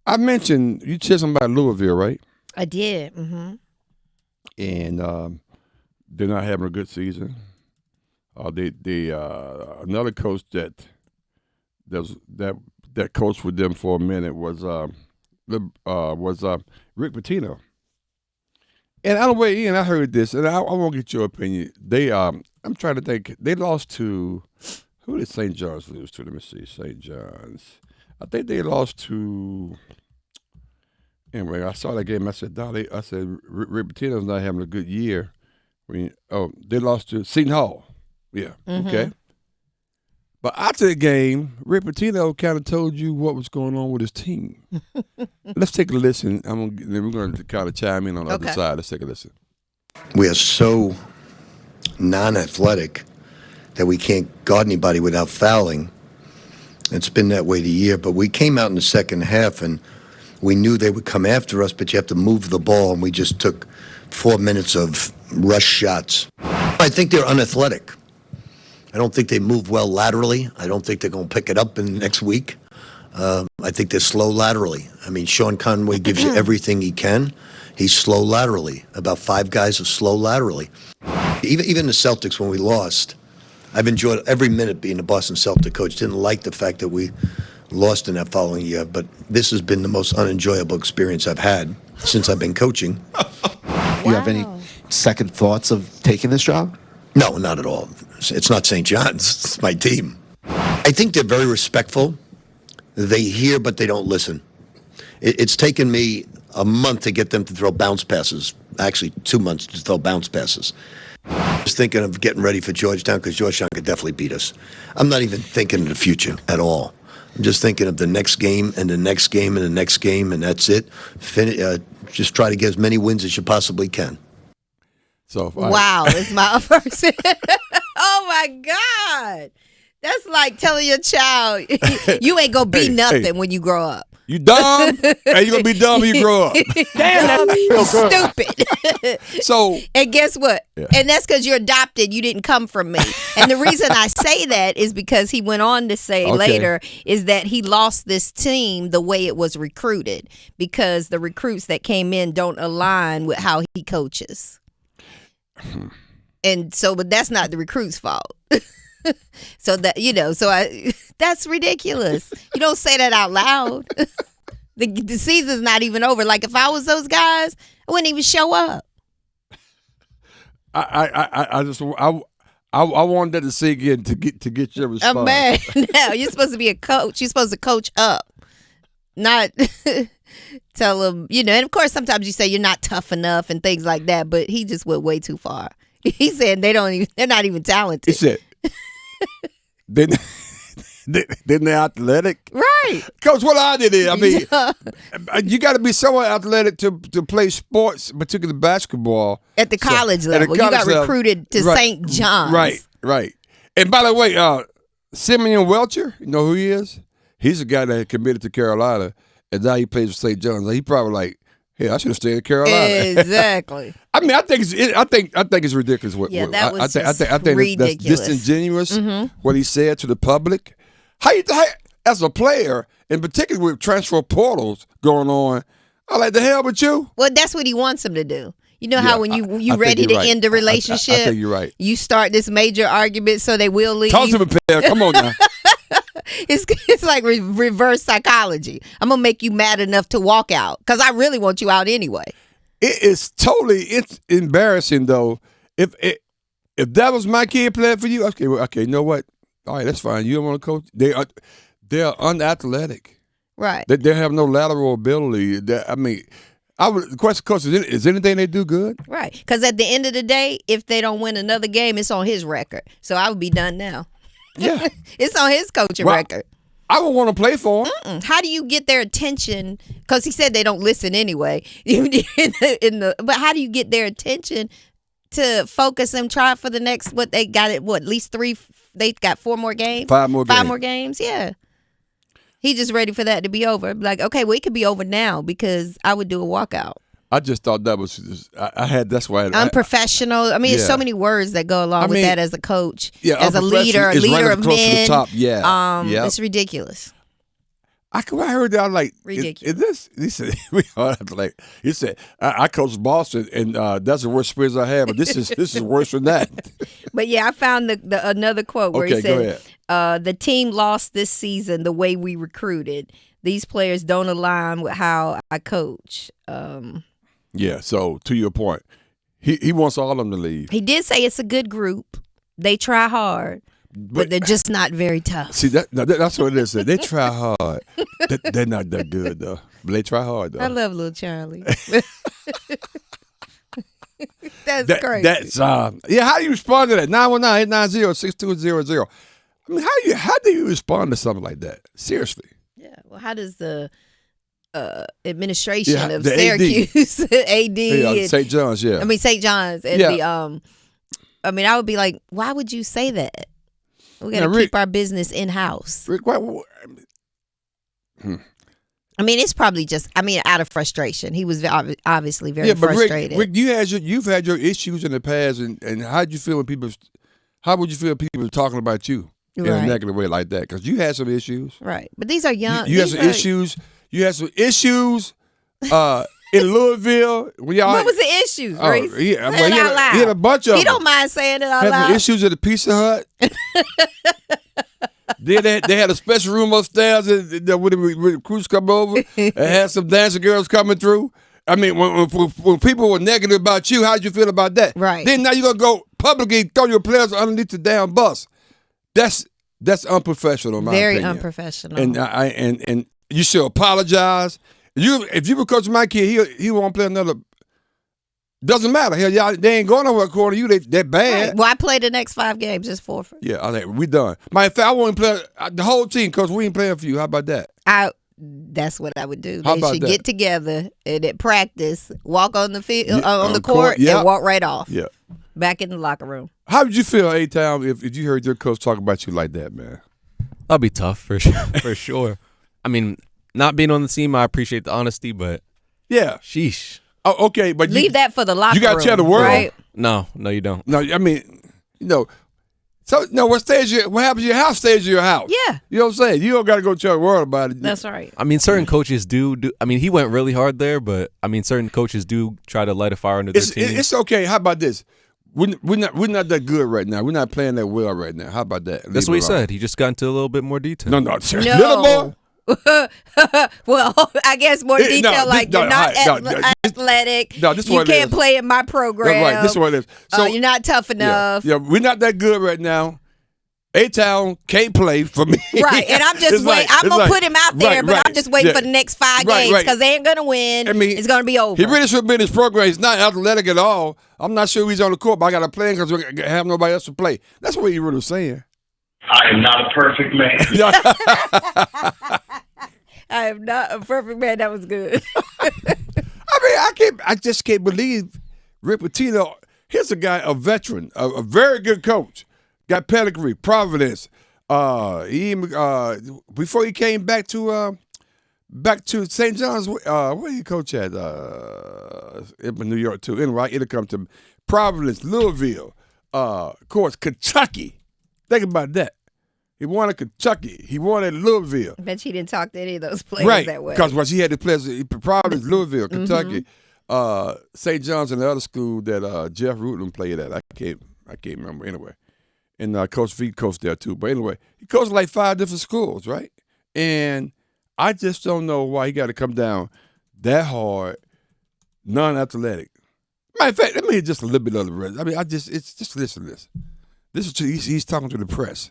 I mentioned you said something about Louisville, right? I did. Mm-hmm. And they're not having a good season. They another coach that coached with them for a minute was Rick Pitino. And on the way in, I heard this, and I won't get your opinion. I'm trying to think. They lost to who did St. John's lose to? Let me see. St. John's. I think they lost to. Anyway, I saw that game. I said, Rick Pitino's not having a good year. They lost to Seton Hall. Yeah. Mm-hmm. Okay. But after the game, Rick Pitino kind of told you what was going on with his team. Let's take a listen. We're going to kind of chime in on the other side. Let's take a listen. We are so non-athletic that we can't guard anybody without fouling. It's been that way the year. But we came out in the second half, and we knew they would come after us, but you have to move the ball, and we just took 4 minutes of rush shots. I think they're unathletic. I don't think they move well laterally. I don't think they're going to pick it up in the next week. I think they're slow laterally. I mean, Sean Conway gives you everything he can. He's slow laterally. About 5 guys are slow laterally. Even the Celtics, when we lost, I've enjoyed every minute being a Boston Celtic coach. Didn't like the fact that we lost in that following year, but this has been the most unenjoyable experience I've had since I've been coaching. You have any second thoughts of taking this job? No, not at all. It's not St. John's. It's my team. I think they're very respectful. They hear, but they don't listen. It's taken me a month to get them to throw bounce passes. Actually, 2 months to throw bounce passes. I was thinking of getting ready for Georgetown because Georgetown could definitely beat us. I'm not even thinking of the future at all. I'm just thinking of the next game and the next game and the next game, and that's it. Just try to get as many wins as you possibly can. So wow, it's my first. Oh my God, that's like telling your child you ain't gonna be nothing when you grow up. You dumb? Hey, you gonna be dumb when you grow up. Damn, that stupid. So, and guess what? Yeah. And that's because you're adopted. You didn't come from me. And the reason I say that is because he went on to say later is that he lost this team the way it was recruited because the recruits that came in don't align with how he coaches. And so, but that's not the recruit's fault. So that, that's ridiculous. You don't say that out loud. The season's not even over. Like if I was those guys, I wouldn't even show up. I wanted that to sink in to get your response. I'm mad now. You're supposed to be a coach. You're supposed to coach up, not tell them. And of course sometimes you say you're not tough enough and things like that. But he just went way too far. He said they're not even talented. He said. Then they're athletic, right? Coach, what I did is, I mean, you got to be somewhat athletic to play sports, particularly basketball at the college level. You got recruited to St. John's, right. And by the way, Simeon Welcher, you know who he is? He's a guy that committed to Carolina, and now he plays for St. John's. He probably like, hey, I should have stayed in Carolina. Exactly. I mean, I think it's ridiculous. That was I think ridiculous. That's disingenuous. What he said to the public. How as a player, in particular with transfer portals going on, I like the hell with you. Well, that's what he wants him to do. You know how when you ready to end the relationship, I think you're right. You start this major argument so they will leave. Talk to me, Pam. Come on now. It's like reverse psychology. I'm gonna make you mad enough to walk out because I really want you out anyway. It's embarrassing though. If that was my kid playing for you, okay, you know what? All right, that's fine. You don't want to coach. They're unathletic. Right. They have no lateral ability. The question, coach, is anything they do good? Right. Because at the end of the day, if they don't win another game, it's on his record. So I would be done now. Yeah. It's on his coaching record. I would want to play for him. How do you get their attention? Because he said they don't listen anyway. But how do you get their attention to focus and try for the next, they got at least 3, they got 4 more games? 5 more games. 5 more games, yeah. He just ready for that to be over. Like, okay, well, it could be over now because I would do a walkout. I just thought that was that's why unprofessional. I mean, there's so many words that go along with that as a coach, as a leader of men. Close to the top. Yeah, it's ridiculous. I heard that, I was like, Ridiculous. is this? He said, he said, I coached Boston, and that's the worst experience I had, but this is worse than that. But yeah, I found the another quote where he Okay, go said, the team lost this season the way we recruited. These players don't align with how I coach. Yeah, so to your point, he wants all of them to leave. He did say it's a good group. They try hard, but they're just not very tough. See, that's what it is. They try hard. They're not that good, though. But they try hard, though. I love little Charlie. That's crazy. That's how do you respond to that? 919-890-6200. I mean, how do you respond to something like that? Seriously. Yeah. Well, how does the administration of the Syracuse, AD, and, St. John's, I mean St. John's, and Yeah. I mean, I would be like, why would you say that? We got to Rick- keep our business in house. Rick, I mean, it's probably just, out of frustration. He was obviously very but frustrated. Rick, you've had your issues in the past, and how would you feel when people were talking about you in a Right. negative way like that? Because you had some issues. Right. But these are young. You had some issues. You had some issues in Louisville. What was the issues, Reese? Say it out loud. He had a bunch of them. He don't mind saying it out Had some loud. issues at the Pizza Hut. Then they had a special room upstairs when the crews come over and had some dancing girls coming through. I mean, when people were negative about you, how'd you feel about that? Right. Then now you're going to go publicly throw your players underneath the damn bus. That's unprofessional, in my Very opinion. unprofessional. And you should apologize. If you were coaching my kid, he won't play another. Doesn't matter. Hell, y'all, they ain't going nowhere according to you. They're bad. Right. Well, I played the next 5 games, just forfeit. Yeah, I think we done. Matter of fact, I want to play the whole team because we ain't playing for you. How about that? That's what I would do. How They about should that? get together and at practice, walk on the field, on the court, court, yeah. and walk right off. Yeah. Back in the locker room. How would you feel, A-Town, if you heard your coach talk about you like that, man? That'll be tough for sure. For sure. I mean, not being on the team, I appreciate the honesty, but Yeah. sheesh. Oh, okay, but Leave that for the locker room. You got to tell the world. Right? No, you don't. No, I mean, So what happens in your house stays in your house. Yeah. You know what I'm saying? You don't got to go tell the world about it. That's right. I mean, certain coaches do. I mean, he went really hard there, but I mean, certain coaches do try to light a fire under their team. It's okay. How about this? We're not that good right now. We're not playing that well right now. How about that? That's what he said. He just got into a little bit more detail. No. Little more. Well, I guess more detail, you're not athletic. No, this is you what it can't is. play in my program. That's right. This is what it is. So you're not tough enough. Yeah, we're not that good right now. A-Town can't play for me. Right, and I'm just waiting. I'm going to put him out there, but I'm just waiting for the next 5 games because they ain't going to win. I mean, it's going to be over. He really should be in his program. He's not athletic at all. I'm not sure he's on the court, but I got to play him because we have nobody else to play. That's what he really was saying. I am not a perfect man. I am not a perfect man. That was good. I mean, I just can't believe Rick Pitino. Here's a guy, a veteran, a very good coach. Got pedigree, Providence. Before he came back to St. John's, where did he coach at? In New York too. Anyway, it'll come to Providence, Louisville, of course, Kentucky. Think about that. He won at Kentucky. He won at Louisville. I bet you didn't talk to any of those players that way. Right, because he had the players, Providence, Louisville, Kentucky, St. John's, and the other school that Jeff Rutland played at. I can't remember anyway. And Coach V coached there too. But anyway, he coached like 5 different schools, right? And I just don't know why he got to come down that hard, non-athletic. Matter of fact, let me hear just a little bit of the rest. I mean, it's just listen to this. This is he's talking to the press.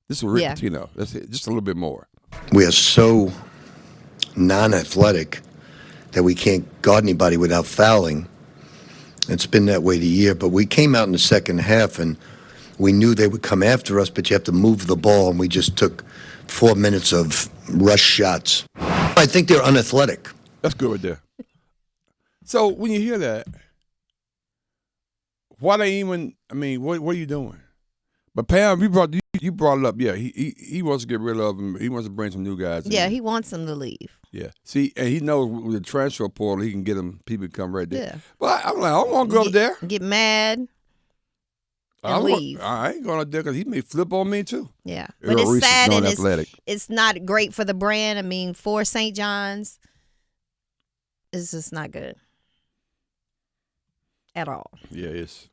This is Rick Pitino. That's it. Just a little bit more. We are so non-athletic that we can't guard anybody without fouling. It's been that way the year, but we came out in the second half and we knew they would come after us, but you have to move the ball, and we just took 4 minutes of rush shots. I think they're unathletic. That's good right there. So when you hear that, why they even? I mean, what are you doing? But Pam, you brought it up. Yeah, he wants to get rid of them. He wants to bring some new guys in. Yeah, he wants them to leave. Yeah. See, and he knows with the transfer portal, he can get them people to come right there. Yeah. But I'm like, I don't want to go up there. Get mad. and leave. I ain't going to there because he may flip on me too. Yeah, Earl but it's Reese is sad and non-athletic. it's not great for the brand. I mean, for St. John's, it's just not good at all. Yeah, it's.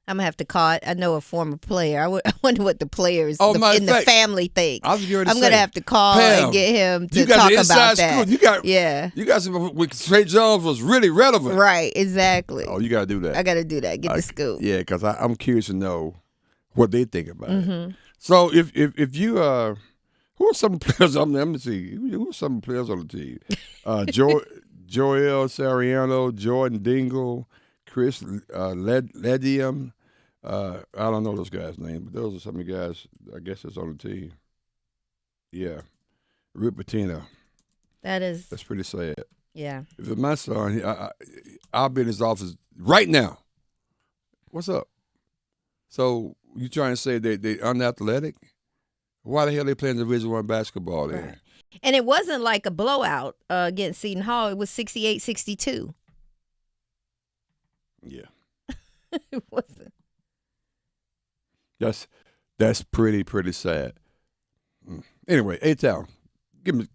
I'm gonna have to call it. I know a former player. I wonder what the players matter in of the fact, family think. I was getting ready to I'm say, gonna have to call Pam, and get him to you got talk the about inside that. scoop. Yeah, You got some with St. John's was really relevant. right, exactly. Oh, you got to do that. I got to do that. Get the scoop. Yeah, because I'm curious to know what they think about Mm-hmm. it. So if you who are some players? Let me see. Who are some players on the team? Joel Sariano, Jordan Dingle, Chris Ledium. I don't know those guys' names, but those are some of the guys. I guess that's on the team. Yeah, Rick Pitino. That's pretty sad. Yeah. If it's my son, I'll be in his office right now. What's up? So you trying to say they unathletic? Why the hell they playing Division I basketball then? Right. And it wasn't like a blowout against Seton Hall. It was 68-62. Yeah, It wasn't. that's pretty sad. Anyway, A-Town, give me